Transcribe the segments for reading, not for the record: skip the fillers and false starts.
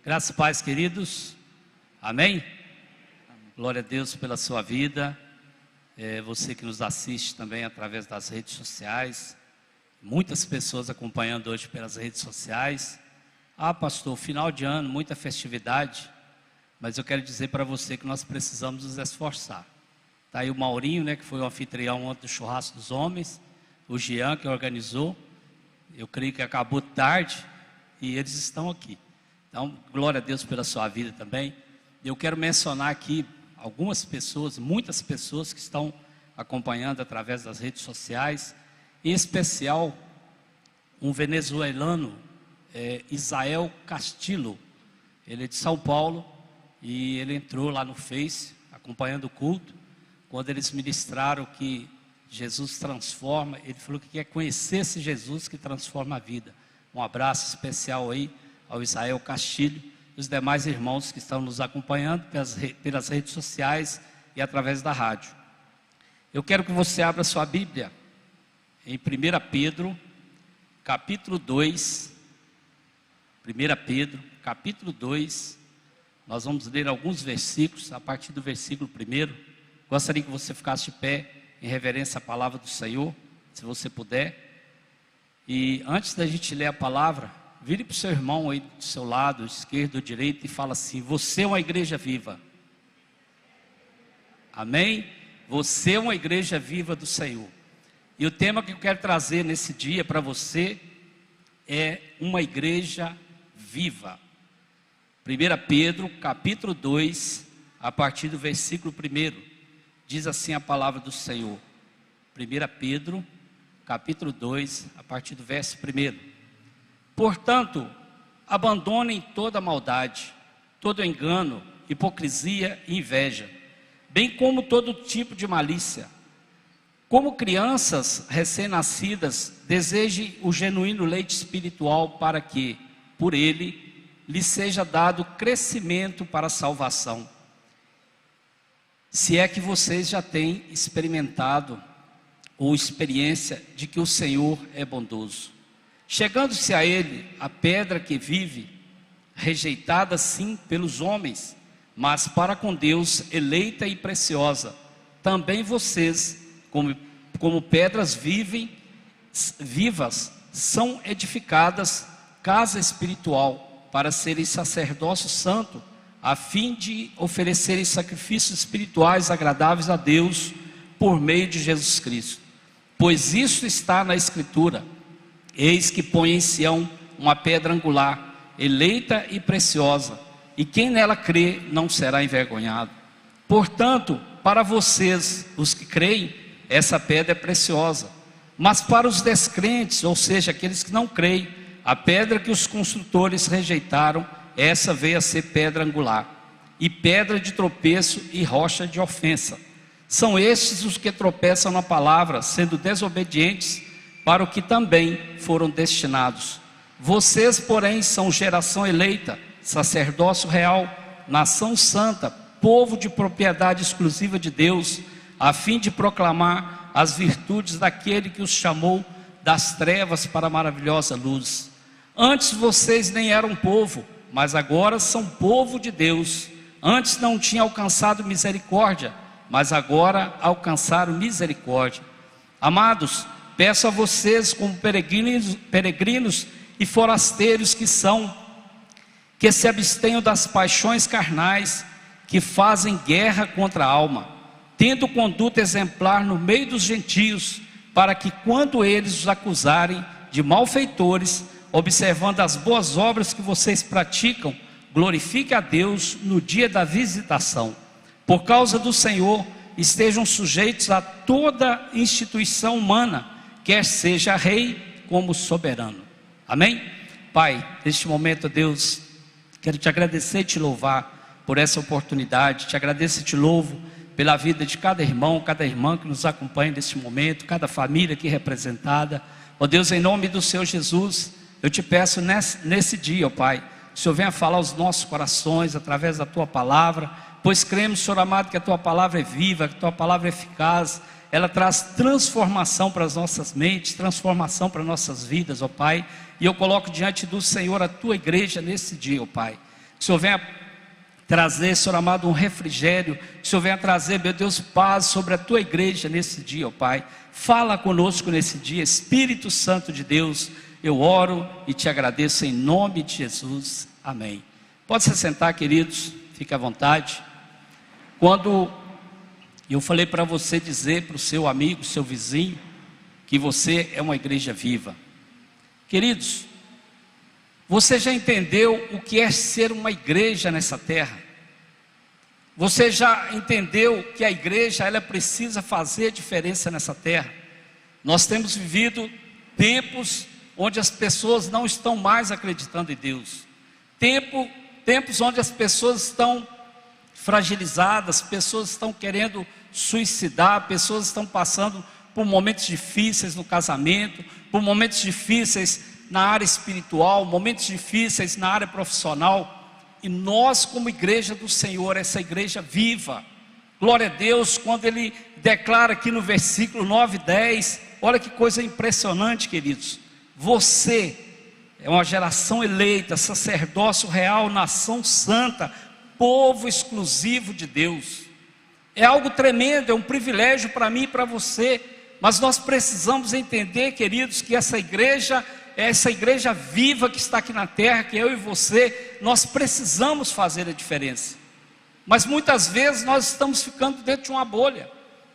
Graças e paz, queridos. Amém? Glória a Deus pela sua vida. Você que nos assiste também através das redes sociais. Muitas pessoas acompanhando hoje pelas redes sociais. Pastor, final de ano, muita festividade. Mas eu quero dizer para você que nós precisamos nos esforçar. Está aí o Maurinho, que foi o anfitrião ontem do churrasco dos homens. O Jean, que organizou. Eu creio que acabou tarde e eles estão aqui. Então, glória a Deus pela sua vida também. Eu quero mencionar aqui algumas pessoas, muitas pessoas que estão acompanhando através das redes sociais. Em especial, um venezuelano, Israel Castillo. Ele é de São Paulo e ele entrou lá no Face, acompanhando o culto. Quando eles ministraram que Jesus transforma, ele falou que quer conhecer esse Jesus que transforma a vida. Um abraço especial aí ao Israel Castilho e os demais irmãos que estão nos acompanhando pelas redes sociais e através da rádio. Eu quero que você abra sua Bíblia em 1 Pedro, capítulo 2. 1 Pedro, capítulo 2. Nós vamos ler alguns versículos, a partir do versículo 1. Gostaria que você ficasse de pé em reverência à palavra do Senhor, se você puder. E antes da gente ler a palavra, vire para o seu irmão aí do seu lado, esquerdo ou direito, e fala assim: você é uma igreja viva. Amém? Você é uma igreja viva do Senhor. E o tema que eu quero trazer nesse dia para você é uma igreja viva. 1 Pedro, capítulo 2, a partir do versículo 1. Diz assim a palavra do Senhor. 1 Pedro, capítulo 2, a partir do verso 1. Portanto, abandonem toda maldade, todo engano, hipocrisia e inveja, bem como todo tipo de malícia. Como crianças recém-nascidas, desejem o genuíno leite espiritual para que, por ele, lhes seja dado crescimento para a salvação. Se é que vocês já têm experimentado ou experiência de que o Senhor é bondoso. Chegando-se a Ele, a pedra que vive, rejeitada sim pelos homens, mas para com Deus eleita e preciosa, também vocês, como pedras vivas, são edificadas casa espiritual, para serem sacerdócio santo, a fim de oferecerem sacrifícios espirituais agradáveis a Deus, por meio de Jesus Cristo. Pois isso está na Escritura: eis que põe em Sião uma pedra angular, eleita e preciosa, e quem nela crê não será envergonhado. Portanto, para vocês, os que creem, essa pedra é preciosa. Mas para os descrentes, ou seja, aqueles que não creem, a pedra que os construtores rejeitaram, essa veio a ser pedra angular, e pedra de tropeço e rocha de ofensa. São estes os que tropeçam na palavra, sendo desobedientes para o que também foram destinados. Vocês, porém, são geração eleita, sacerdócio real, nação santa, povo de propriedade exclusiva de Deus, a fim de proclamar as virtudes daquele que os chamou das trevas para a maravilhosa luz. Antes vocês nem eram povo, mas agora são povo de Deus. Antes não tinham alcançado misericórdia, mas agora alcançaram misericórdia. Amados, peço a vocês, como peregrinos e forasteiros que são, que se abstenham das paixões carnais, que fazem guerra contra a alma, tendo conduta exemplar no meio dos gentios, para que quando eles os acusarem de malfeitores, observando as boas obras que vocês praticam, glorifique a Deus no dia da visitação. Por causa do Senhor, estejam sujeitos a toda instituição humana, quer seja rei como soberano. Amém? Pai, neste momento, Deus, quero te agradecer e te louvar por essa oportunidade. Te agradeço e te louvo pela vida de cada irmão, cada irmã que nos acompanha neste momento, cada família aqui representada. Ó Deus, em nome do Senhor Jesus, eu te peço nesse dia, ó Pai, que o Senhor venha falar aos nossos corações através da Tua palavra, pois cremos, Senhor amado, que a Tua palavra é viva, que a Tua palavra é eficaz, ela traz transformação para as nossas mentes, transformação para as nossas vidas, ó Pai. E eu coloco diante do Senhor a tua igreja nesse dia, ó Pai. Que o Senhor venha trazer, Senhor amado, um refrigério. Que o Senhor venha trazer, meu Deus, paz sobre a tua igreja nesse dia, ó Pai. Fala conosco nesse dia, Espírito Santo de Deus. Eu oro e te agradeço em nome de Jesus. Amém. Pode se sentar, queridos, fique à vontade. Quando eu falei para você dizer para o seu amigo, seu vizinho, que você é uma igreja viva. Queridos, você já entendeu o que é ser uma igreja nessa terra? Você já entendeu que a igreja, ela precisa fazer diferença nessa terra? Nós temos vivido tempos onde as pessoas não estão mais acreditando em Deus. Tempos onde as pessoas estão fragilizadas, pessoas estão querendo suicidar, pessoas estão passando por momentos difíceis no casamento, por momentos difíceis na área espiritual, momentos difíceis na área profissional. E nós, como igreja do Senhor, essa igreja viva, glória a Deus, quando Ele declara aqui no versículo 9 e 10, olha que coisa impressionante, queridos. Você é uma geração eleita, sacerdócio real, nação santa, povo exclusivo de Deus. É algo tremendo, é um privilégio para mim e para você. Mas nós precisamos entender, queridos, que essa igreja é essa igreja viva que está aqui na terra, que eu e você, nós precisamos fazer a diferença. Mas muitas vezes nós estamos ficando dentro de uma bolha.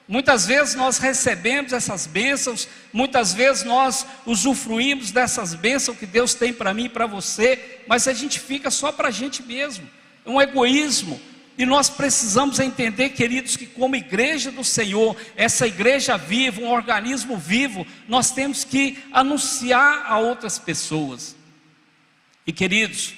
Muitas vezes nós recebemos essas bênçãos, muitas vezes nós usufruímos dessas bênçãos que Deus tem para mim e para você, mas a gente fica só para a gente mesmo, é um egoísmo. E nós precisamos entender, queridos, que como igreja do Senhor, essa igreja viva, um organismo vivo, nós temos que anunciar a outras pessoas. E queridos,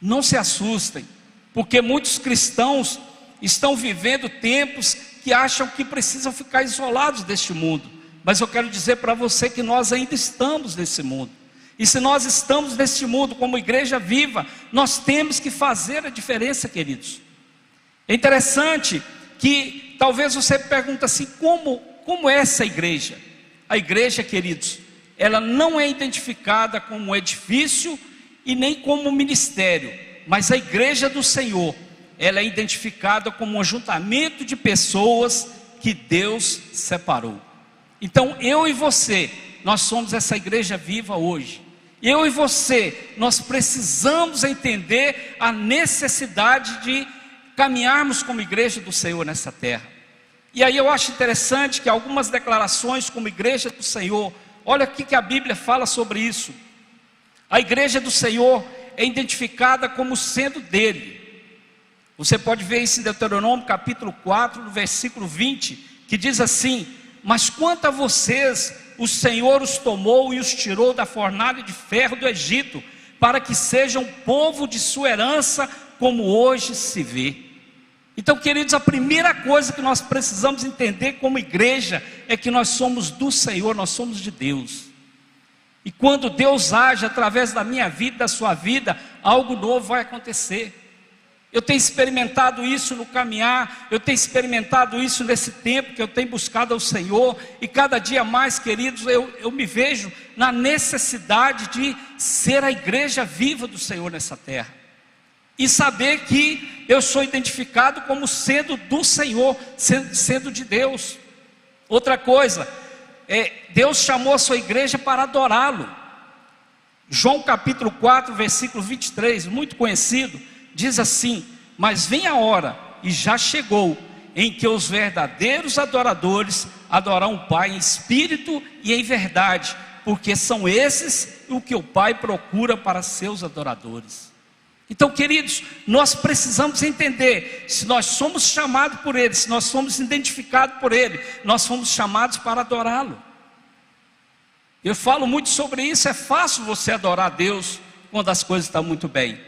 não se assustem, porque muitos cristãos estão vivendo tempos que acham que precisam ficar isolados deste mundo. Mas eu quero dizer para você que nós ainda estamos nesse mundo. E se nós estamos neste mundo como igreja viva, nós temos que fazer a diferença, queridos. É interessante que talvez você pergunte assim, como é essa igreja? A igreja, queridos, ela não é identificada como um edifício e nem como um ministério, mas a igreja do Senhor, ela é identificada como um ajuntamento de pessoas que Deus separou. Então eu e você, nós somos essa igreja viva hoje. Eu e você, nós precisamos entender a necessidade de caminharmos como igreja do Senhor nessa terra. E aí eu acho interessante que algumas declarações como igreja do Senhor, olha o que a Bíblia fala sobre isso. A igreja do Senhor é identificada como sendo dele. Você pode ver isso em Deuteronômio capítulo 4, no versículo 20, que diz assim: mas quanto a vocês, o Senhor os tomou e os tirou da fornalha de ferro do Egito, para que sejam povo de sua herança, como hoje se vê. Então, queridos, a primeira coisa que nós precisamos entender como igreja é que nós somos do Senhor, nós somos de Deus. E quando Deus age através da minha vida, da sua vida, algo novo vai acontecer. Eu tenho experimentado isso no caminhar, eu tenho experimentado isso nesse tempo que eu tenho buscado ao Senhor, e cada dia mais, queridos, eu me vejo na necessidade de ser a igreja viva do Senhor nessa terra. E saber que eu sou identificado como sendo do Senhor, sendo de Deus. Outra coisa, Deus chamou a sua igreja para adorá-lo. João capítulo 4, versículo 23, muito conhecido, diz assim: mas vem a hora, e já chegou, em que os verdadeiros adoradores adorarão o Pai em espírito e em verdade, porque são esses o que o Pai procura para seus adoradores. Então, queridos, nós precisamos entender, se nós somos chamados por Ele, se nós somos identificados por Ele, nós fomos chamados para adorá-lo. Eu falo muito sobre isso. É fácil você adorar a Deus quando as coisas estão muito bem,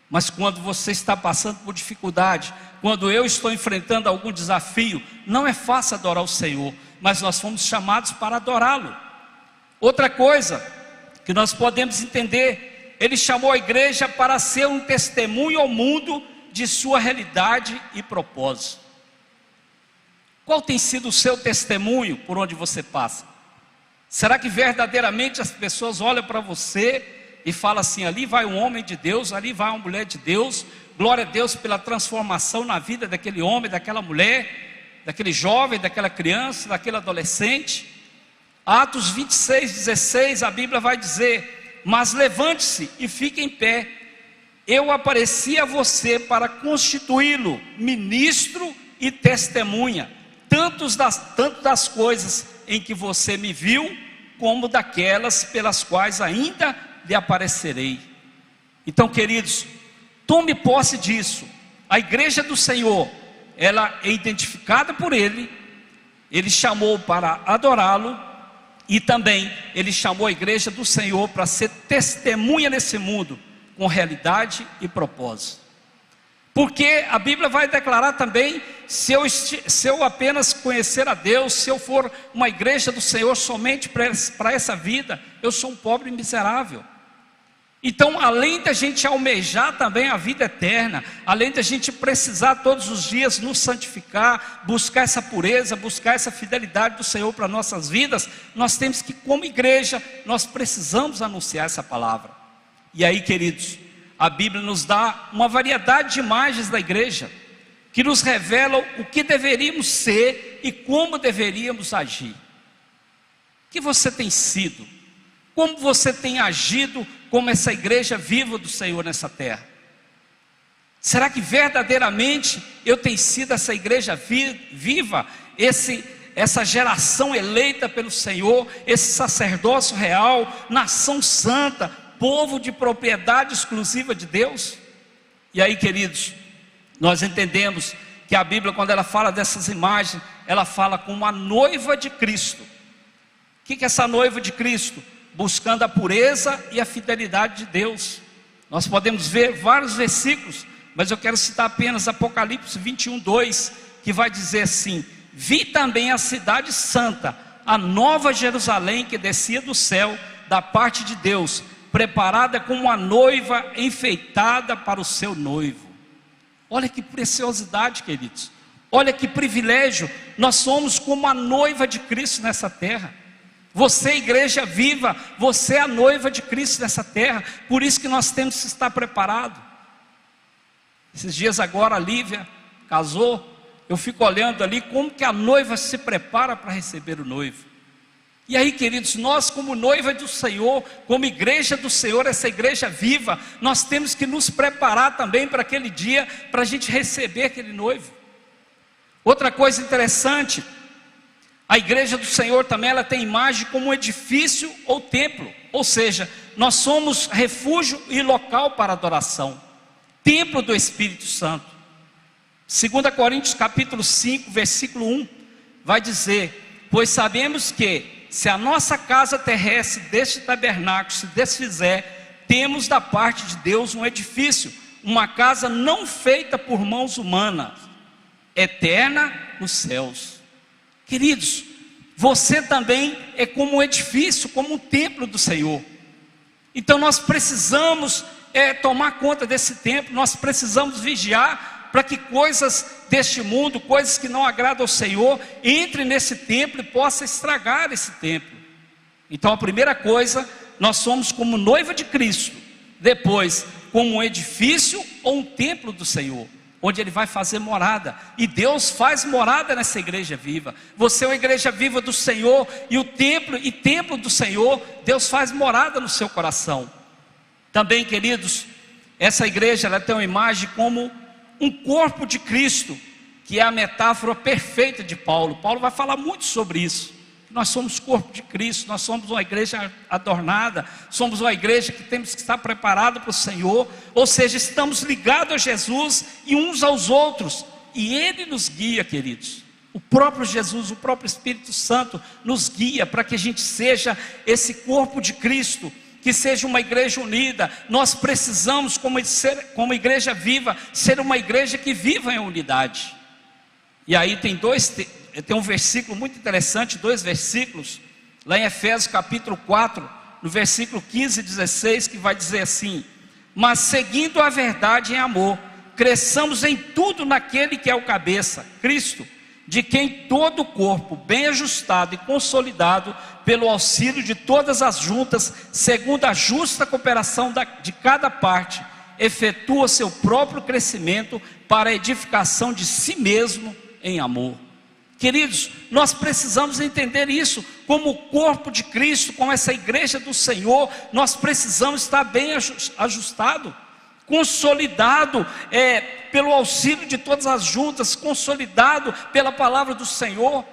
mas quando você está passando por dificuldade, quando eu estou enfrentando algum desafio, não é fácil adorar o Senhor, mas nós fomos chamados para adorá-lo. Outra coisa que nós podemos entender, Ele chamou a igreja para ser um testemunho ao mundo de sua realidade e propósito. Qual tem sido o seu testemunho por onde você passa? Será que verdadeiramente as pessoas olham para você e falam assim: ali vai um homem de Deus, ali vai uma mulher de Deus, glória a Deus pela transformação na vida daquele homem, daquela mulher, daquele jovem, daquela criança, daquele adolescente? Atos 26:16, a Bíblia vai dizer: mas levante-se e fique em pé, eu apareci a você para constituí-lo ministro e testemunha, tanto das coisas em que você me viu, como daquelas pelas quais ainda lhe aparecerei. Então, queridos, tome posse disso. A igreja do Senhor, ela é identificada por Ele, Ele chamou para adorá-lo, e também Ele chamou a igreja do Senhor para ser testemunha nesse mundo, com realidade e propósito. Porque a Bíblia vai declarar também: se eu apenas conhecer a Deus, se eu for uma igreja do Senhor somente para essa vida, eu sou um pobre miserável. Então, além da gente almejar também a vida eterna, além da gente precisar todos os dias nos santificar, buscar essa pureza, buscar essa fidelidade do Senhor para nossas vidas, nós temos que, como igreja, nós precisamos anunciar essa palavra. E aí, queridos, a Bíblia nos dá uma variedade de imagens da igreja, que nos revelam o que deveríamos ser e como deveríamos agir. O que você tem sido? Como você tem agido como essa igreja viva do Senhor nessa terra? Será que verdadeiramente eu tenho sido essa igreja viva, essa geração eleita pelo Senhor, esse sacerdócio real, nação santa, povo de propriedade exclusiva de Deus? E aí, queridos, nós entendemos que a Bíblia, quando ela fala dessas imagens, ela fala como a noiva de Cristo. O que é essa noiva de Cristo? Buscando a pureza e a fidelidade de Deus. Nós podemos ver vários versículos, mas eu quero citar apenas Apocalipse 21:2, que vai dizer assim: vi também a cidade santa, a nova Jerusalém, que descia do céu da parte de Deus, preparada como uma noiva enfeitada para o seu noivo. Olha que preciosidade, queridos. Olha que privilégio. Nós somos como a noiva de Cristo nessa terra. Você, igreja viva, você é a noiva de Cristo nessa terra. Por isso que nós temos que estar preparados. Esses dias agora a Lívia casou, eu fico olhando ali como que a noiva se prepara para receber o noivo. E aí, queridos, nós como noiva do Senhor, como igreja do Senhor, essa igreja viva, nós temos que nos preparar também para aquele dia, para a gente receber aquele noivo. Outra coisa interessante, a igreja do Senhor também, ela tem imagem como um edifício ou templo, ou seja, nós somos refúgio e local para adoração, templo do Espírito Santo. 2 Coríntios capítulo 5, versículo 1, vai dizer: pois sabemos que, se a nossa casa terrestre deste tabernáculo se desfizer, temos da parte de Deus um edifício, uma casa não feita por mãos humanas, eterna nos céus. Queridos, você também é como um edifício, como um templo do Senhor. Então nós precisamos tomar conta desse templo, nós precisamos vigiar para que coisas deste mundo, coisas que não agradam ao Senhor, entrem nesse templo e possam estragar esse templo. Então a primeira coisa, nós somos como noiva de Cristo. Depois, como um edifício ou um templo do Senhor, onde Ele vai fazer morada. E Deus faz morada nessa igreja viva. Você é uma igreja viva do Senhor, e o templo do Senhor, Deus faz morada no seu coração. Também, queridos, essa igreja, ela tem uma imagem como um corpo de Cristo, que é a metáfora perfeita de Paulo. Paulo vai falar muito sobre isso. Nós somos corpo de Cristo, nós somos uma igreja adornada, somos uma igreja que temos que estar preparado para o Senhor, ou seja, estamos ligados a Jesus e uns aos outros, e Ele nos guia, queridos. O próprio Jesus, o próprio Espírito Santo nos guia para que a gente seja esse corpo de Cristo, que seja uma igreja unida. Nós precisamos, como igreja viva, ser uma igreja que viva em unidade. E aí tem um versículo muito interessante, 2 versículos, lá em Efésios capítulo 4, no versículo 15 e 16, que vai dizer assim: mas seguindo a verdade em amor, cresçamos em tudo naquele que é o cabeça, Cristo, de quem todo o corpo, bem ajustado e consolidado, pelo auxílio de todas as juntas, segundo a justa cooperação de cada parte, efetua seu próprio crescimento para a edificação de si mesmo em amor. Queridos, nós precisamos entender isso, como o corpo de Cristo, como essa igreja do Senhor, nós precisamos estar bem ajustado, consolidado pelo auxílio de todas as juntas, consolidado pela palavra do Senhor,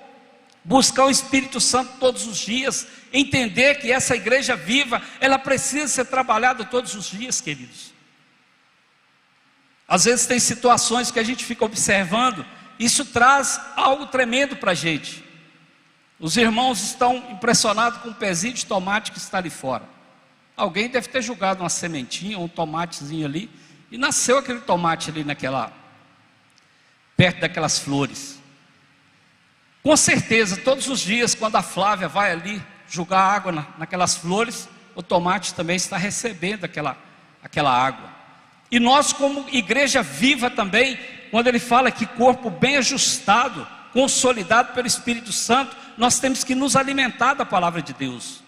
buscar o Espírito Santo todos os dias, entender que essa igreja viva, ela precisa ser trabalhada todos os dias, queridos. Às vezes tem situações que a gente fica observando, isso traz algo tremendo para a gente. Os irmãos estão impressionados com o pezinho de tomate que está ali fora. Alguém deve ter jogado uma sementinha, um tomatezinho ali, e nasceu aquele tomate ali perto daquelas flores. Com certeza, todos os dias, quando a Flávia vai ali jogar água naquelas flores, o tomate também está recebendo aquela água. E nós, como igreja viva também, quando ele fala que corpo bem ajustado, consolidado pelo Espírito Santo, nós temos que nos alimentar da palavra de Deus.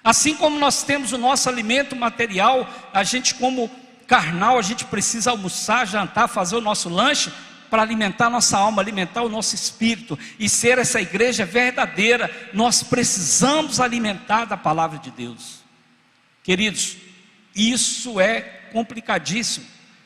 Assim como nós temos o nosso alimento material, a gente como carnal, a gente precisa almoçar, jantar, fazer o nosso lanche, para alimentar a nossa alma, alimentar o nosso espírito, e ser essa igreja verdadeira, nós precisamos alimentar da palavra de Deus. Queridos, isso é complicadíssimo.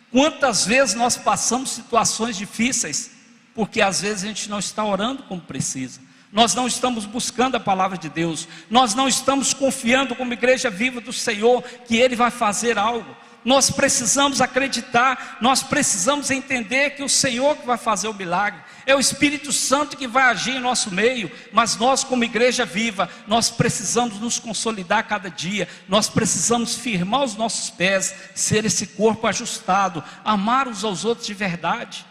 Quantas vezes nós passamos situações difíceis, porque às vezes a gente não está orando como precisa, nós não estamos buscando a palavra de Deus, nós não estamos confiando como igreja viva do Senhor, que Ele vai fazer algo. Nós precisamos acreditar, nós precisamos entender que o Senhor que vai fazer o milagre, é o Espírito Santo que vai agir em nosso meio, mas nós como igreja viva, nós precisamos nos consolidar cada dia, nós precisamos firmar os nossos pés, ser esse corpo ajustado, amar uns aos outros de verdade,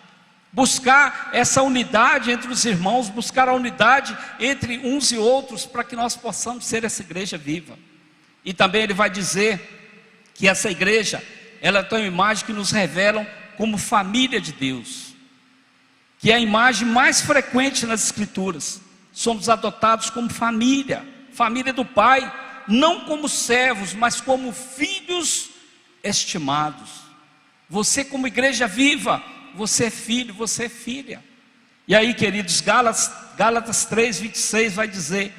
buscar essa unidade entre os irmãos, buscar a unidade entre uns e outros, para que nós possamos ser essa igreja viva. E também ele vai dizer que essa igreja, ela tem uma imagem que nos revelam como família de Deus, que é a imagem mais frequente nas Escrituras. Somos adotados como família, família do Pai, não como servos, mas como filhos estimados. Você como igreja viva, você é filho, você é filha. E aí, queridos, Gálatas 3:26 vai dizer: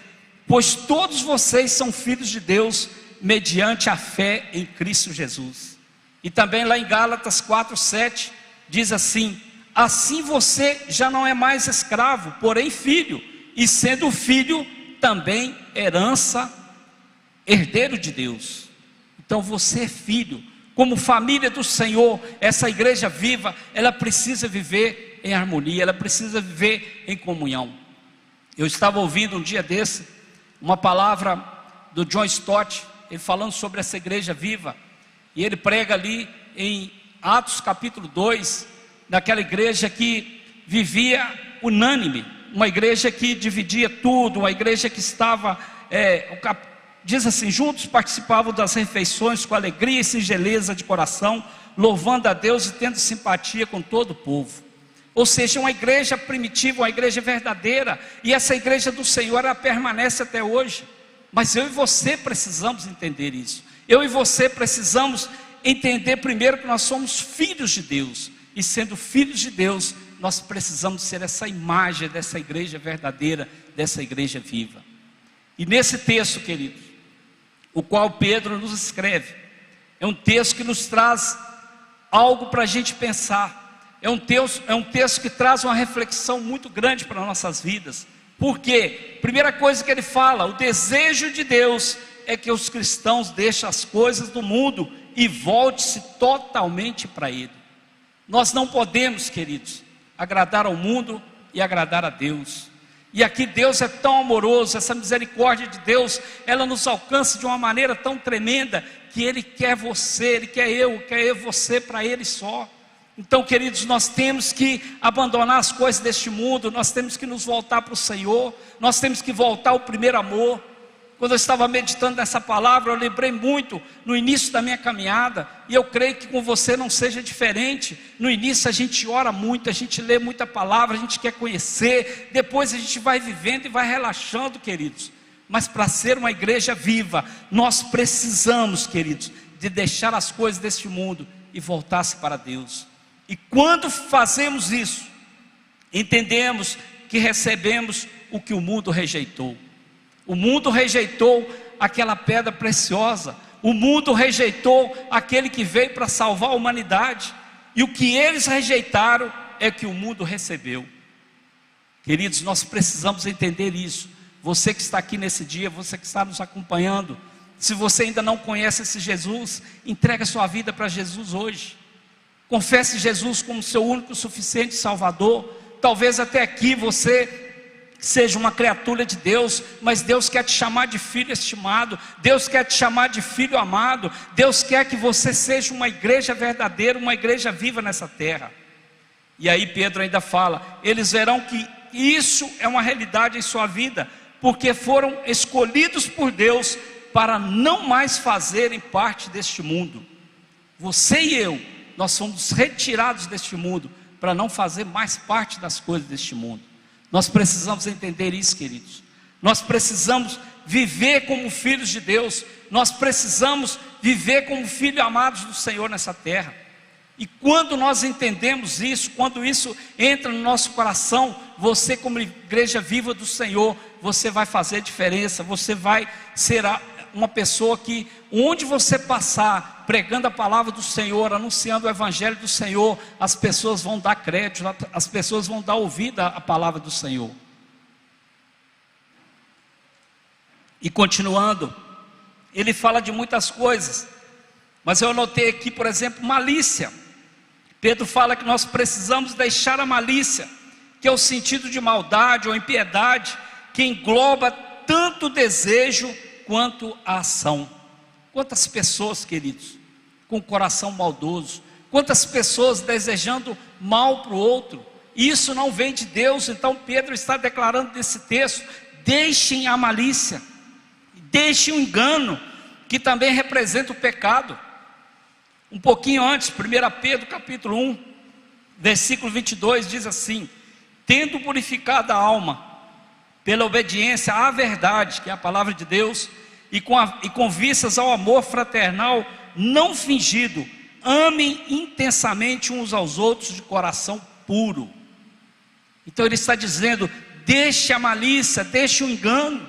pois todos vocês são filhos de Deus, mediante a fé em Cristo Jesus. E também lá em Gálatas 4:7 diz assim: assim você já não é mais escravo, porém filho, e sendo filho, também herança, herdeiro de Deus. Então você é filho, como família do Senhor. Essa igreja viva, ela precisa viver em harmonia, ela precisa viver em comunhão. Eu estava ouvindo um dia desse uma palavra do John Stott, ele falando sobre essa igreja viva, e ele prega ali em Atos capítulo 2, daquela igreja que vivia unânime, uma igreja que dividia tudo, uma igreja que estava, diz assim, juntos participavam das refeições com alegria e singeleza de coração, louvando a Deus e tendo simpatia com todo o povo. Ou seja, uma igreja primitiva, uma igreja verdadeira, e essa igreja do Senhor, ela permanece até hoje. Mas eu e você precisamos entender isso. Eu e você precisamos entender primeiro que nós somos filhos de Deus. E sendo filhos de Deus, nós precisamos ser essa imagem dessa igreja verdadeira, dessa igreja viva. E nesse texto, queridos, o qual Pedro nos escreve, é um texto que nos traz algo para a gente pensar. É um texto que traz uma reflexão muito grande para nossas vidas. Por quê? Primeira coisa que ele fala, o desejo de Deus é que os cristãos deixem as coisas do mundo e volte-se totalmente para Ele. Nós não podemos, queridos, agradar ao mundo e agradar a Deus. E aqui Deus é tão amoroso, essa misericórdia de Deus, ela nos alcança de uma maneira tão tremenda, que Ele quer você, Ele quer eu você para Ele só. Então, queridos, nós temos que abandonar as coisas deste mundo, nós temos que nos voltar para o Senhor, nós temos que voltar ao primeiro amor. Quando eu estava meditando nessa palavra, eu lembrei muito no início da minha caminhada, e eu creio que com você não seja diferente. No início a gente ora muito, a gente lê muita palavra, a gente quer conhecer, depois a gente vai vivendo e vai relaxando, queridos. Mas para ser uma igreja viva, nós precisamos, queridos, de deixar as coisas deste mundo e voltar-se para Deus. E quando fazemos isso, entendemos que recebemos o que o mundo rejeitou. O mundo rejeitou aquela pedra preciosa. O mundo rejeitou aquele que veio para salvar a humanidade. E o que eles rejeitaram é que o mundo recebeu. Queridos, nós precisamos entender isso. Você que está aqui nesse dia, você que está nos acompanhando, se você ainda não conhece esse Jesus, entregue a sua vida para Jesus hoje. Confesse Jesus como seu único e suficiente Salvador. Talvez até aqui você seja uma criatura de Deus, mas Deus quer te chamar de filho estimado, Deus quer te chamar de filho amado, Deus quer que você seja uma igreja verdadeira, uma igreja viva nessa terra. E aí Pedro ainda fala, eles verão que isso é uma realidade em sua vida, porque foram escolhidos por Deus para não mais fazerem parte deste mundo. Você e eu, nós fomos retirados deste mundo para não fazer mais parte das coisas deste mundo. Nós precisamos entender isso, queridos. Nós precisamos viver como filhos de Deus. Nós precisamos viver como filhos amados do Senhor nessa terra. E quando nós entendemos isso, quando isso entra no nosso coração, você como igreja viva do Senhor, você vai fazer diferença. Você vai ser uma pessoa que, onde você passar, pregando a palavra do Senhor, anunciando o evangelho do Senhor, as pessoas vão dar crédito, as pessoas vão dar ouvido à palavra do Senhor. E continuando, ele fala de muitas coisas, mas eu anotei aqui, por exemplo, malícia. Pedro fala que nós precisamos deixar a malícia, que é o sentido de maldade ou impiedade, que engloba tanto o desejo quanto a ação. Quantas pessoas, queridos, com o coração maldoso, quantas pessoas desejando mal para o outro, e isso não vem de Deus. Então Pedro está declarando nesse texto, deixem a malícia, deixem o engano, que também representa o pecado. Um pouquinho antes, 1 Pedro capítulo 1, versículo 22, diz assim, tendo purificado a alma, pela obediência à verdade, que é a palavra de Deus, e com vistas ao amor fraternal não fingido, amem intensamente uns aos outros de coração puro. Então ele está dizendo, deixe a malícia, deixe o engano.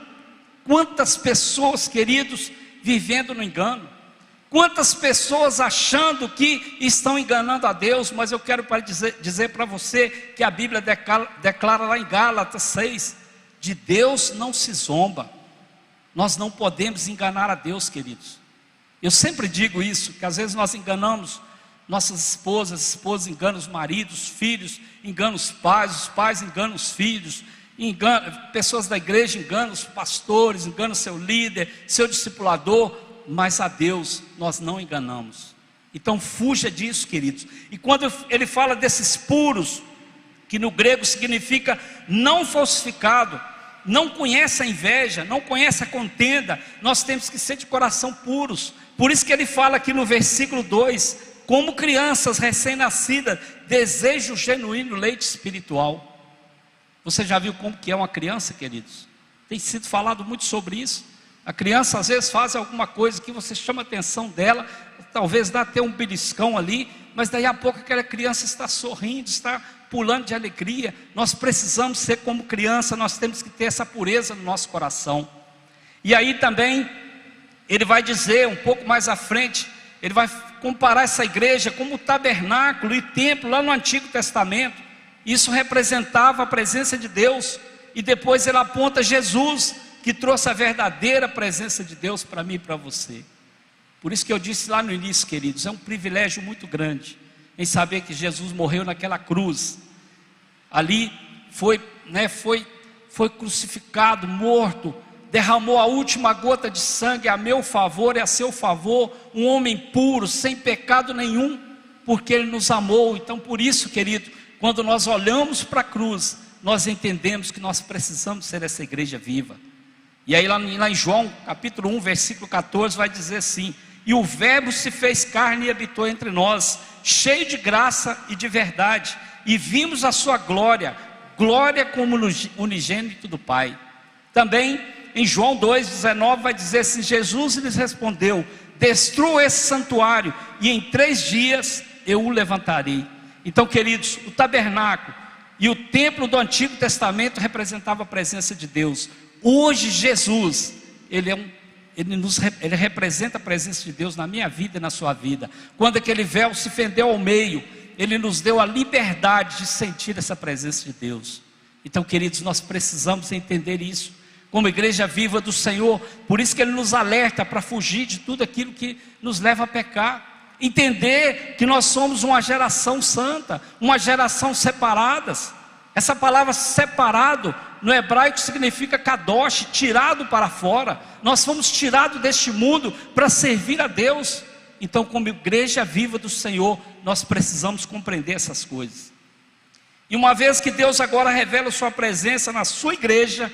Quantas pessoas, queridos, vivendo no engano, quantas pessoas achando que estão enganando a Deus, mas eu quero dizer para você, que a Bíblia declara lá em Gálatas 6, de Deus não se zomba. Nós não podemos enganar a Deus, queridos. Eu sempre digo isso, que às vezes nós enganamos nossas esposas, as esposas enganam os maridos, os filhos enganam os pais enganam os filhos, pessoas da igreja enganam os pastores, enganam seu líder, seu discipulador, mas a Deus nós não enganamos. Então fuja disso, queridos. E quando ele fala desses puros, que no grego significa não falsificado, não conhece a inveja, não conhece a contenda, nós temos que ser de coração puros. Por isso que ele fala aqui no versículo 2, como crianças recém-nascidas, desejo genuíno leite espiritual. Você já viu como que é uma criança, queridos? Tem sido falado muito sobre isso. A criança às vezes faz alguma coisa que você chama a atenção dela, talvez dá até um beliscão ali, mas daí a pouco aquela criança está sorrindo, está pulando de alegria. Nós precisamos ser como criança, nós temos que ter essa pureza no nosso coração. E aí também ele vai dizer um pouco mais à frente, ele vai comparar essa igreja como tabernáculo e templo lá no Antigo Testamento. Isso representava a presença de Deus, e depois ele aponta Jesus, que trouxe a verdadeira presença de Deus para mim e para você. Por isso que eu disse lá no início, queridos, é um privilégio muito grande em saber que Jesus morreu naquela cruz. Ali foi crucificado, morto, derramou a última gota de sangue a meu favor e a seu favor, um homem puro, sem pecado nenhum, porque Ele nos amou. Então por isso, querido, quando nós olhamos para a cruz, nós entendemos que nós precisamos ser essa igreja viva. E aí lá em João, capítulo 1, versículo 14, vai dizer assim: e o verbo se fez carne e habitou entre nós, cheio de graça e de verdade, e vimos a sua glória, glória como unigênito do Pai. Também em João 2,19 vai dizer assim: Jesus lhes respondeu: destrua esse santuário, e em 3 dias eu o levantarei. Então, queridos, o tabernáculo e o templo do Antigo Testamento representavam a presença de Deus. Hoje Jesus, ele representa a presença de Deus na minha vida e na sua vida. Quando aquele véu se fendeu ao meio, ele nos deu a liberdade de sentir essa presença de Deus. Então, queridos, nós precisamos entender isso como igreja viva do Senhor. Por isso que ele nos alerta para fugir de tudo aquilo que nos leva a pecar. Entender que nós somos uma geração santa, uma geração separadas. Essa palavra separado no hebraico significa kadosh, tirado para fora. Nós fomos tirados deste mundo para servir a Deus. Então, como igreja viva do Senhor, nós precisamos compreender essas coisas. E uma vez que Deus agora revela sua presença na sua igreja,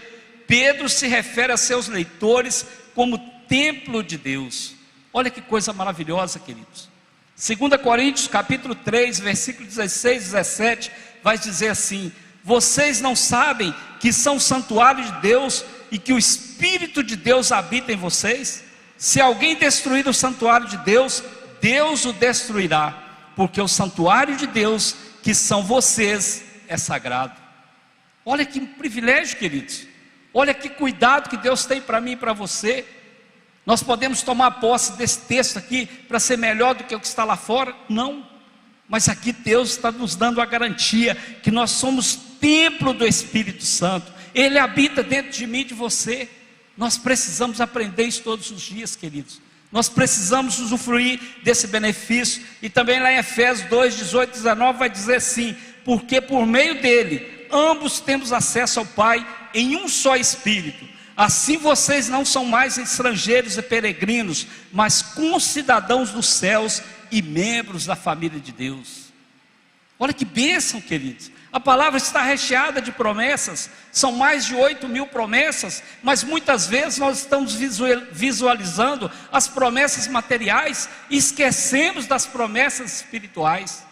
Pedro se refere a seus leitores como templo de Deus. Olha que coisa maravilhosa, queridos. 2 Coríntios capítulo 3, versículo 16 e 17, vai dizer assim: vocês não sabem que são santuário de Deus e que o Espírito de Deus habita em vocês? Se alguém destruir o santuário de Deus, Deus o destruirá, porque o santuário de Deus, que são vocês, é sagrado. Olha que privilégio, queridos. Olha que cuidado que Deus tem para mim e para você. Nós podemos tomar posse desse texto aqui para ser melhor do que o que está lá fora? Não. Mas aqui Deus está nos dando a garantia que nós somos templo do Espírito Santo. Ele habita dentro de mim e de você. Nós precisamos aprender isso todos os dias, queridos. Nós precisamos usufruir desse benefício. E também lá em Efésios 2, 18 e 19 vai dizer assim: porque por meio dele ambos temos acesso ao Pai em um só Espírito. Assim vocês não são mais estrangeiros e peregrinos, mas concidadãos dos céus e membros da família de Deus. Olha que bênção, queridos. A palavra está recheada de promessas. São mais de 8.000 promessas, mas muitas vezes nós estamos visualizando as promessas materiais e esquecemos das promessas espirituais.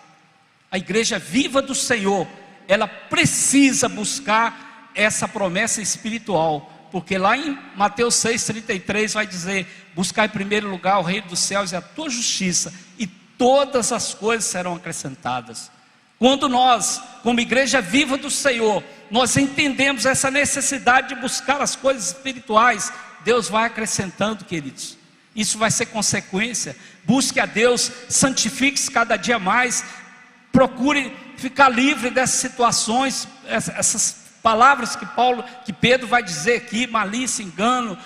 A igreja viva do Senhor, ela precisa buscar essa promessa espiritual, porque lá em Mateus 6,33 vai dizer: buscar em primeiro lugar o reino dos céus e a tua justiça, e todas as coisas serão acrescentadas. Quando nós, como igreja viva do Senhor, nós entendemos essa necessidade de buscar as coisas espirituais, Deus vai acrescentando, queridos. Isso vai ser consequência. Busque a Deus, santifique-se cada dia mais, procure ficar livre dessas situações, essas palavras que Pedro vai dizer aqui: malícia, engano,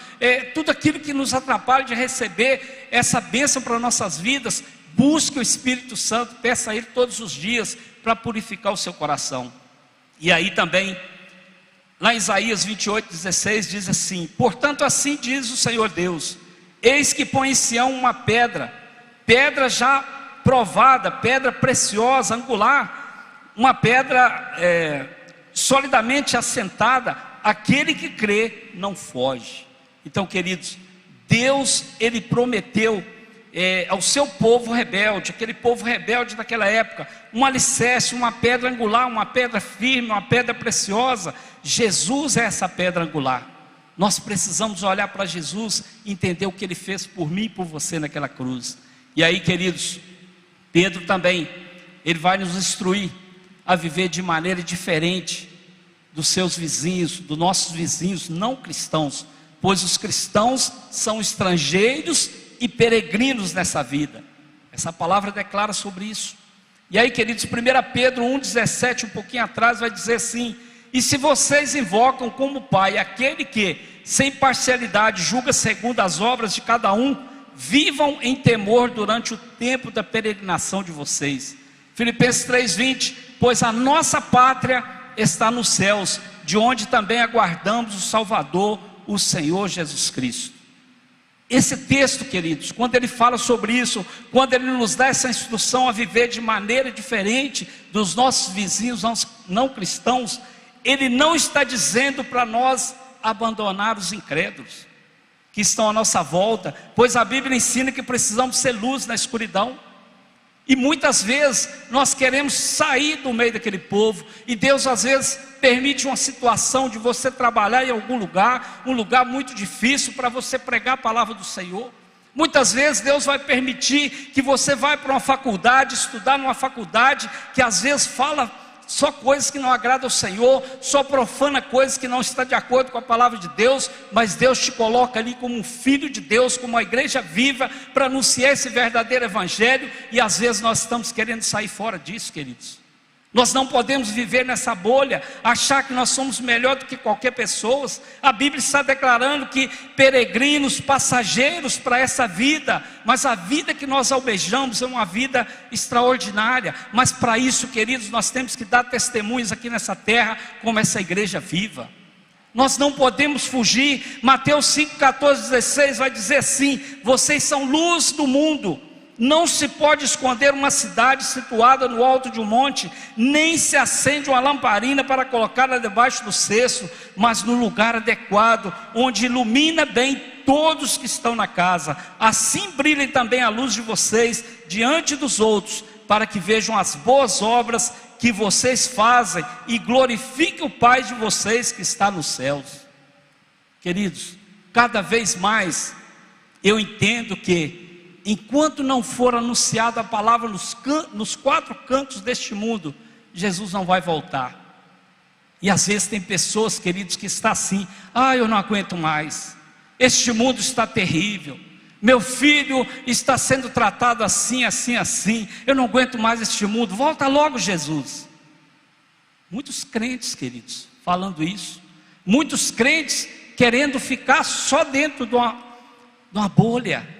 tudo aquilo que nos atrapalha de receber essa bênção para nossas vidas. Busque o Espírito Santo, peça a Ele todos os dias para purificar o seu coração. E aí também, lá em Isaías 28:16 diz assim: portanto assim diz o Senhor Deus: eis que põe em Sião uma pedra, pedra já provada, pedra preciosa, angular, uma pedra solidamente assentada, aquele que crê não foge. Então, queridos, Deus, Ele prometeu ao seu povo rebelde, aquele povo rebelde daquela época, um alicerce, uma pedra angular, uma pedra firme, uma pedra preciosa. Jesus é essa pedra angular. Nós precisamos olhar para Jesus e entender o que Ele fez por mim e por você naquela cruz. E aí, queridos, Pedro também, ele vai nos instruir a viver de maneira diferente dos seus vizinhos, dos nossos vizinhos não cristãos, pois os cristãos são estrangeiros e peregrinos nessa vida. Essa palavra declara sobre isso. E aí, queridos, 1 Pedro 1,17, um pouquinho atrás, vai dizer assim: e se vocês invocam como Pai aquele que, sem parcialidade, julga segundo as obras de cada um, vivam em temor durante o tempo da peregrinação de vocês. Filipenses 3,20, pois a nossa pátria está nos céus, de onde também aguardamos o Salvador, o Senhor Jesus Cristo. Esse texto, queridos, quando ele fala sobre isso, quando ele nos dá essa instrução a viver de maneira diferente dos nossos vizinhos não cristãos, ele não está dizendo para nós abandonar os incrédulos que estão à nossa volta, pois a Bíblia ensina que precisamos ser luz na escuridão. E muitas vezes nós queremos sair do meio daquele povo, e Deus às vezes permite uma situação de você trabalhar em algum lugar, um lugar muito difícil, para você pregar a palavra do Senhor. Muitas vezes Deus vai permitir que você vá para uma faculdade, estudar numa faculdade que às vezes fala só coisas que não agradam ao Senhor, só profana coisas que não está de acordo com a palavra de Deus, mas Deus te coloca ali como um filho de Deus, como uma igreja viva, para anunciar esse verdadeiro evangelho, e às vezes nós estamos querendo sair fora disso, queridos. Nós não podemos viver nessa bolha, achar que nós somos melhor do que qualquer pessoa. A Bíblia está declarando que peregrinos, passageiros para essa vida, mas a vida que nós almejamos é uma vida extraordinária. Mas para isso, queridos, nós temos que dar testemunhos aqui nessa terra, como essa igreja viva. Nós não podemos fugir. Mateus 5, 14, 16 vai dizer assim: vocês são luz do mundo. Não se pode esconder uma cidade situada no alto de um monte, nem se acende uma lamparina para colocá-la debaixo do cesto, mas no lugar adequado, onde ilumina bem todos que estão na casa. Assim brilhe também a luz de vocês diante dos outros, para que vejam as boas obras que vocês fazem e glorifiquem o Pai de vocês que está nos céus. Queridos, cada vez mais eu entendo que enquanto não for anunciada a palavra nos quatro cantos deste mundo, Jesus não vai voltar. E às vezes tem pessoas, queridos, que estão assim: eu não aguento mais, este mundo está terrível, meu filho está sendo tratado assim, assim, assim, eu não aguento mais este mundo, volta logo Jesus. Muitos crentes, queridos, falando isso, muitos crentes querendo ficar só dentro de uma bolha,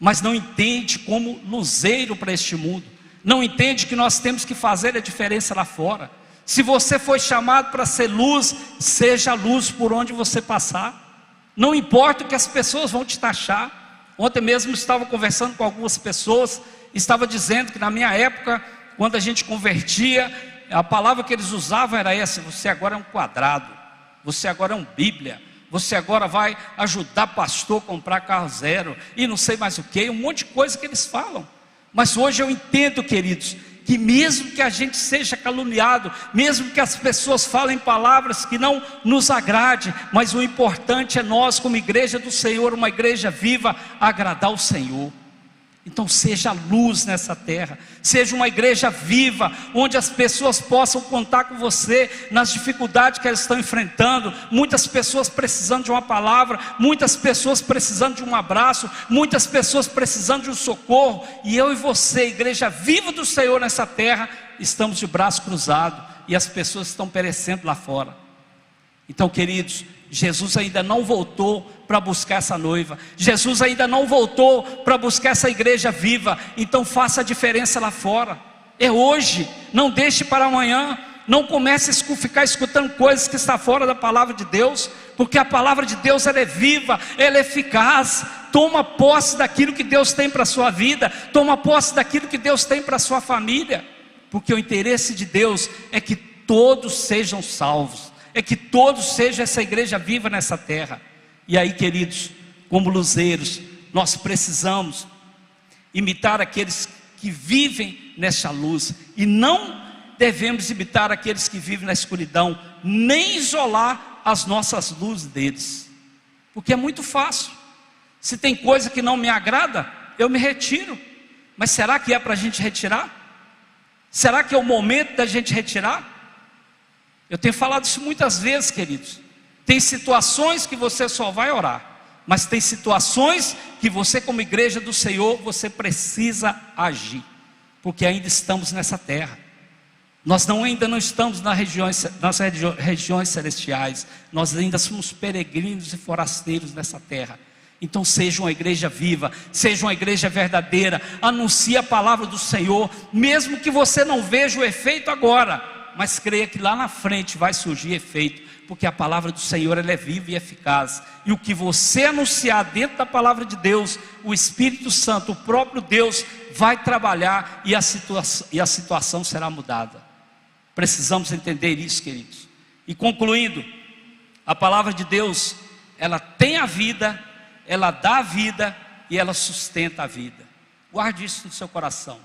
mas não entende como luzeiro para este mundo, não entende que nós temos que fazer a diferença lá fora. Se você foi chamado para ser luz, seja luz por onde você passar, não importa o que as pessoas vão te taxar. Ontem mesmo estava conversando com algumas pessoas, estava dizendo que na minha época, quando a gente convertia, a palavra que eles usavam era essa: você agora é um quadrado, você agora é um Bíblia, você agora vai ajudar pastor a comprar carro zero, e não sei mais o que, um monte de coisa que eles falam. Mas hoje eu entendo, queridos, que mesmo que a gente seja caluniado, mesmo que as pessoas falem palavras que não nos agrade, mas o importante é nós, como igreja do Senhor, uma igreja viva, agradar o Senhor. Então seja luz nessa terra, seja uma igreja viva, onde as pessoas possam contar com você nas dificuldades que elas estão enfrentando. Muitas pessoas precisando de uma palavra, muitas pessoas precisando de um abraço, muitas pessoas precisando de um socorro, e eu e você, igreja viva do Senhor nessa terra, estamos de braço cruzado, e as pessoas estão perecendo lá fora. Então, queridos, Jesus ainda não voltou para buscar essa noiva, Jesus ainda não voltou para buscar essa igreja viva. Então faça a diferença lá fora, é hoje, não deixe para amanhã. Não comece a ficar escutando coisas que estão fora da palavra de Deus, porque a palavra de Deus ela é viva, ela é eficaz. Toma posse daquilo que Deus tem para a sua vida, toma posse daquilo que Deus tem para a sua família, porque o interesse de Deus é que todos sejam salvos, é que todos sejam essa igreja viva nessa terra. E aí, queridos, como luzeiros, nós precisamos imitar aqueles que vivem nessa luz, e não devemos imitar aqueles que vivem na escuridão, nem isolar as nossas luzes deles, porque é muito fácil. Se tem coisa que não me agrada, eu me retiro. Mas será que é para a gente retirar? Será que é o momento da gente retirar? Eu tenho falado isso muitas vezes, queridos. Tem situações que você só vai orar, mas tem situações que você, como igreja do Senhor, você precisa agir, porque ainda estamos nessa terra. Nós ainda não estamos nas regiões celestiais, nós ainda somos peregrinos e forasteiros nessa terra. Então seja uma igreja viva, seja uma igreja verdadeira, anuncie a palavra do Senhor, mesmo que você não veja o efeito agora, mas creia que lá na frente vai surgir efeito, porque a palavra do Senhor ela é viva e eficaz, e o que você anunciar dentro da palavra de Deus, o Espírito Santo, o próprio Deus vai trabalhar, e a situação será mudada. Precisamos entender isso, queridos. E concluindo, A palavra de Deus, ela tem a vida, ela dá a vida e ela sustenta a vida. Guarde isso no seu coração.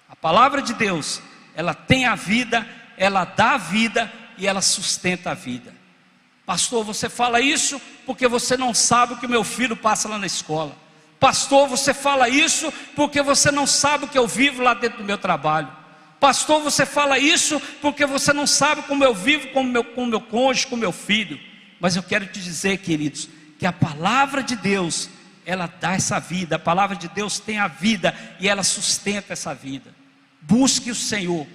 A palavra de Deus, ela tem a vida, ela dá a vida e ela sustenta a vida. Pastor, você fala isso porque você não sabe o que meu filho passa lá na escola. Pastor, você fala isso porque você não sabe o que eu vivo lá dentro do meu trabalho. Pastor, você fala isso porque você não sabe como eu vivo com o meu cônjuge, com o meu filho. Mas eu quero te dizer, queridos, que a palavra de Deus, ela dá essa vida. A palavra de Deus tem a vida e ela sustenta essa vida. Busque o Senhor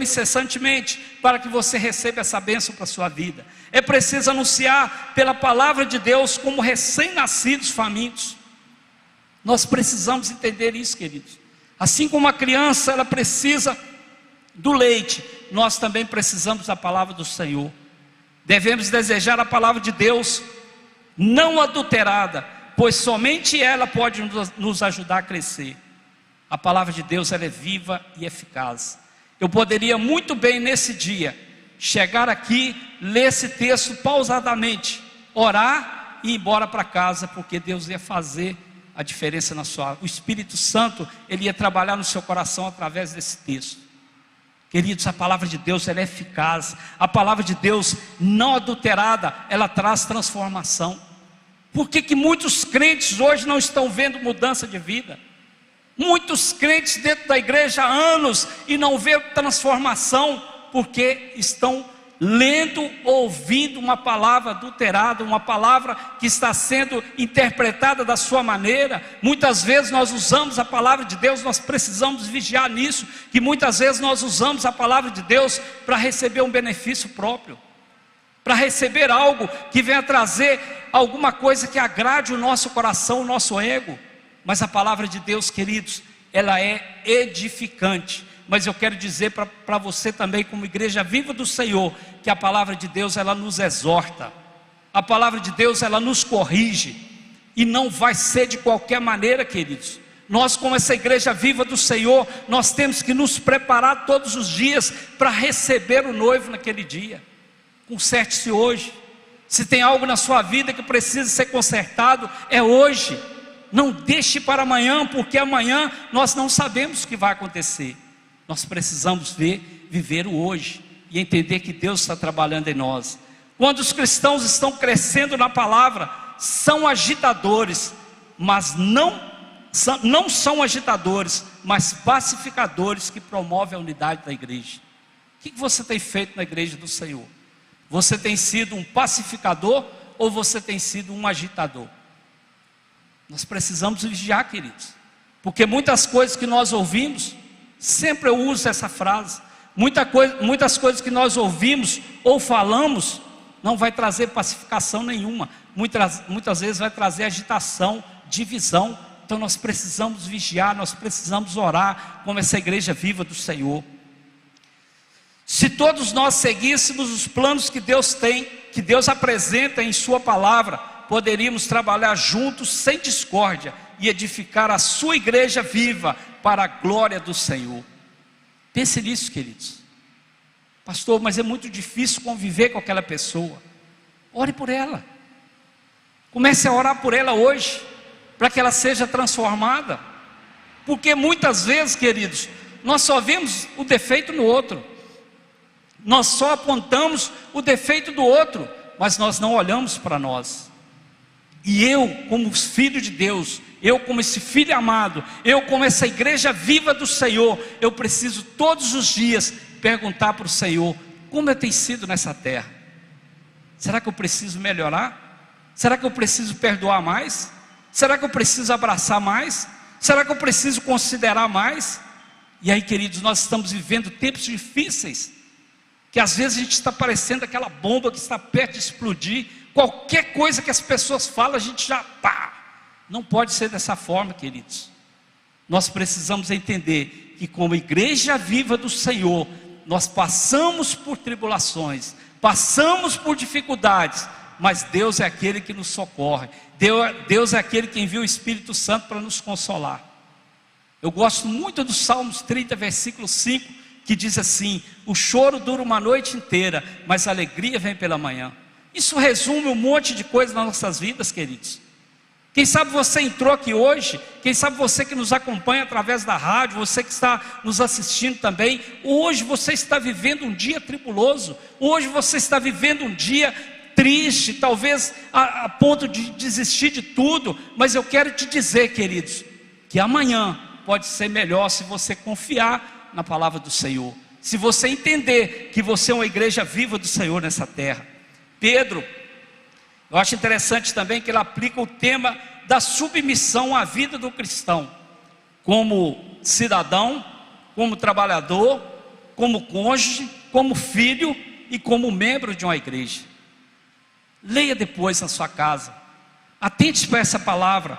incessantemente, para que você receba essa bênção para a sua vida. É preciso anunciar pela palavra de Deus como recém-nascidos famintos. Nós precisamos entender isso, queridos. Assim como a criança, ela precisa do leite, nós também precisamos da palavra do Senhor. Devemos desejar a palavra de Deus não adulterada, pois somente ela pode nos ajudar a crescer. A palavra de Deus, ela é viva e eficaz. Eu poderia muito bem nesse dia chegar aqui, ler esse texto pausadamente, orar e ir embora para casa, porque Deus ia fazer a diferença na sua vida. O Espírito Santo, ele ia trabalhar no seu coração através desse texto. Queridos, a palavra de Deus, ela é eficaz. A palavra de Deus não adulterada, ela traz transformação. Por que muitos crentes hoje não estão vendo mudança de vida? Muitos crentes dentro da igreja há anos e não vê transformação, porque estão lendo, ouvindo uma palavra adulterada, uma palavra que está sendo interpretada da sua maneira. Muitas vezes nós usamos a palavra de Deus, nós precisamos vigiar nisso, que muitas vezes nós usamos a palavra de Deus para receber um benefício próprio, para receber algo que venha trazer alguma coisa que agrade o nosso coração, o nosso ego. Mas a palavra de Deus, queridos, ela é edificante. Mas eu quero dizer para você também, como igreja viva do Senhor, que a palavra de Deus, ela nos exorta. A palavra de Deus, ela nos corrige. E não vai ser de qualquer maneira, queridos. Nós, como essa igreja viva do Senhor, nós temos que nos preparar todos os dias para receber o noivo naquele dia. Conserte-se hoje. Se tem algo na sua vida que precisa ser consertado, é hoje. Não deixe para amanhã, porque amanhã nós não sabemos o que vai acontecer. Nós precisamos viver o hoje e entender que Deus está trabalhando em nós. Quando os cristãos estão crescendo na palavra, são agitadores, mas não são agitadores, mas pacificadores que promovem a unidade da igreja. O que você tem feito na igreja do Senhor? Você tem sido um pacificador ou você tem sido um agitador? Nós precisamos vigiar, queridos, porque muitas coisas que nós ouvimos, sempre eu uso essa frase, muitas coisas que nós ouvimos ou falamos, não vai trazer pacificação nenhuma, muitas vezes vai trazer agitação, divisão. Então nós precisamos vigiar, nós precisamos orar, como essa igreja viva do Senhor. Se todos nós seguíssemos os planos que Deus tem, que Deus apresenta em sua palavra, poderíamos trabalhar juntos sem discórdia e edificar a sua igreja viva para a glória do Senhor. Pense nisso, queridos. Pastor, mas é muito difícil conviver com aquela pessoa. Ore por ela. Comece a orar por ela hoje, para que ela seja transformada. Porque muitas vezes, queridos, nós só vemos o defeito no outro. Nós só apontamos o defeito do outro, mas nós não olhamos para nós. E eu, como filho de Deus, eu como esse filho amado, eu como essa igreja viva do Senhor, eu preciso todos os dias perguntar para o Senhor: como eu tenho sido nessa terra? Será que eu preciso melhorar? Será que eu preciso perdoar mais? Será que eu preciso abraçar mais? Será que eu preciso considerar mais? E aí, queridos, nós estamos vivendo tempos difíceis, que às vezes a gente está parecendo aquela bomba que está perto de explodir. Qualquer coisa que as pessoas falam, a gente já pá. Não pode ser dessa forma, queridos. Nós precisamos entender que como igreja viva do Senhor, nós passamos por tribulações, passamos por dificuldades, mas Deus é aquele que nos socorre. Deus é aquele que envia o Espírito Santo para nos consolar. Eu gosto muito do Salmos 30, versículo 5, que diz assim: o choro dura uma noite inteira, mas a alegria vem pela manhã. Isso resume um monte de coisas nas nossas vidas, queridos. Quem sabe você entrou aqui hoje, quem sabe você que nos acompanha através da rádio, você que está nos assistindo também, hoje você está vivendo um dia tribuloso, hoje você está vivendo um dia triste, talvez a ponto de desistir de tudo, mas eu quero te dizer, queridos, que amanhã pode ser melhor se você confiar na palavra do Senhor, se você entender que você é uma igreja viva do Senhor nessa terra. Pedro, eu acho interessante também que ele aplica o tema da submissão à vida do cristão, como cidadão, como trabalhador, como cônjuge, como filho e como membro de uma igreja. Leia depois na sua casa, atente para essa palavra,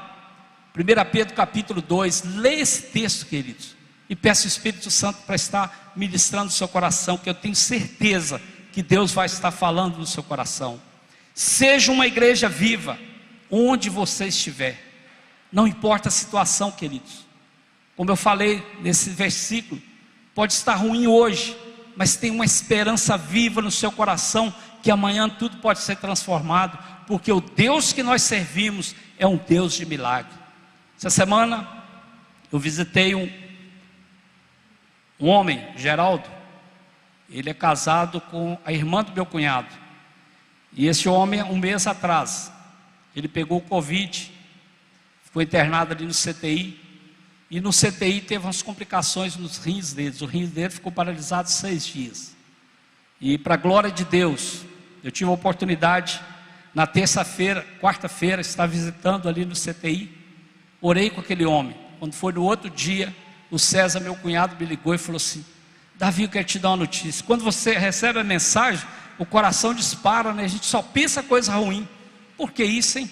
1 Pedro capítulo 2, leia esse texto, queridos, e peça o Espírito Santo para estar ministrando no seu coração, que eu tenho certeza que Deus vai estar falando no seu coração. Seja uma igreja viva, onde você estiver, não importa a situação, queridos. Como eu falei nesse versículo, pode estar ruim hoje, mas tem uma esperança viva no seu coração, que amanhã tudo pode ser transformado, porque o Deus que nós servimos é um Deus de milagre. Essa semana eu visitei um homem, Geraldo. Ele é casado com a irmã do meu cunhado. E esse homem, um mês atrás, ele pegou o Covid, ficou internado ali no CTI, e no CTI teve umas complicações nos rins dele. O rim dele ficou paralisado 6 dias. E para a glória de Deus, eu tive a oportunidade, na terça-feira, quarta-feira, estar visitando ali no CTI, orei com aquele homem. Quando foi no outro dia, o César, meu cunhado, me ligou e falou assim: Davi, eu quero te dar uma notícia. Quando você recebe a mensagem, o coração dispara, né? A gente só pensa coisa ruim. Por que isso, hein?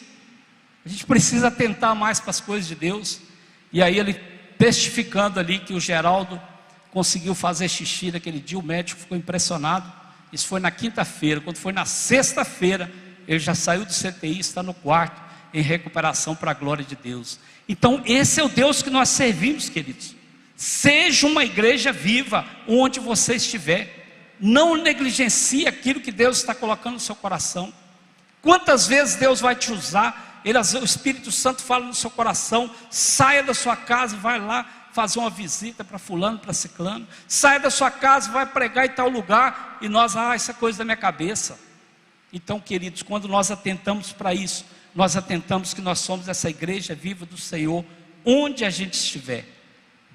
A gente precisa atentar mais para as coisas de Deus. E aí ele testificando ali que o Geraldo conseguiu fazer xixi naquele dia, o médico ficou impressionado. Isso foi na quinta-feira. Quando foi na sexta-feira, ele já saiu do CTI, está no quarto, em recuperação para a glória de Deus. Então esse é o Deus que nós servimos, queridos. Seja uma igreja viva onde você estiver. Não negligencie aquilo que Deus está colocando no seu coração. Quantas vezes Deus vai te usar? O Espírito Santo fala no seu coração: saia da sua casa e vai lá fazer uma visita para fulano, para ciclano. Saia da sua casa e vai pregar em tal lugar. E nós, isso é coisa da minha cabeça. Então, queridos, quando nós atentamos para isso, nós atentamos que nós somos essa igreja viva do Senhor, onde a gente estiver.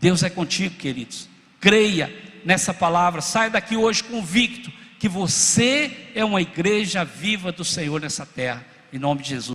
Deus é contigo, queridos. Creia nessa palavra. Saia daqui hoje convicto que você é uma igreja viva do Senhor nessa terra. Em nome de Jesus.